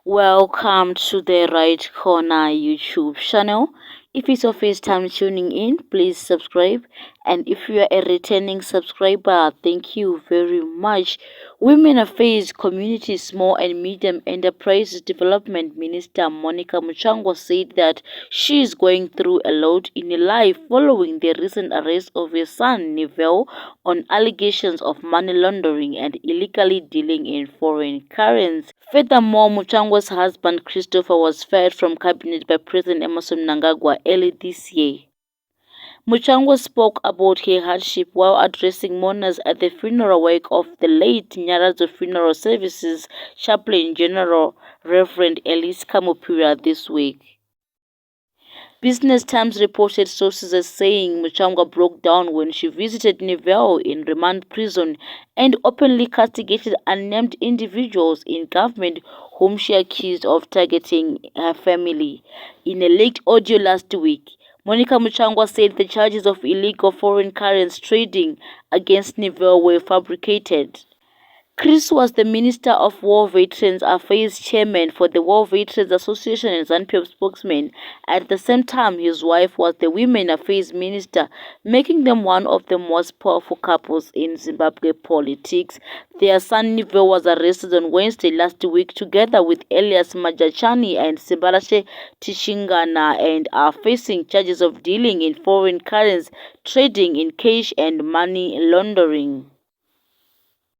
Welcome to the Right Corner YouTube channel. If it's your first time tuning in, please subscribe. And if you are a returning subscriber, thank you very much. Women Affairs Community Small and Medium Enterprises Development Minister Monica Muchangwa said that she is going through a lot in life following the recent arrest of her son Neville on allegations of money laundering and illegally dealing in foreign currency. Furthermore, Muchangwa's husband Christopher was fired from cabinet by President Emmerson Mnangagwa early this year. Muchangwa spoke about her hardship while addressing mourners at the funeral wake of the late Nyaradzo Funeral Services Chaplain General Reverend Elise Kamupira this week. Business Times reported sources as saying Muchangwa broke down when she visited Neville in remand prison and openly castigated unnamed individuals in government whom she accused of targeting her family. In a leaked audio last week, Monica Muchangwa said the charges of illegal foreign currency trading against Neville were fabricated. Chris was the Minister of War Veterans Affairs chairman for the War Veterans Association and ZANU-PF spokesman. At the same time, his wife was the Women Affairs Minister, making them one of the most powerful couples in Zimbabwe politics. Their son Neville was arrested on Wednesday last week together with Elias Majachani and Sibalashe Tishingana and are facing charges of dealing in foreign currency, trading in cash and money laundering.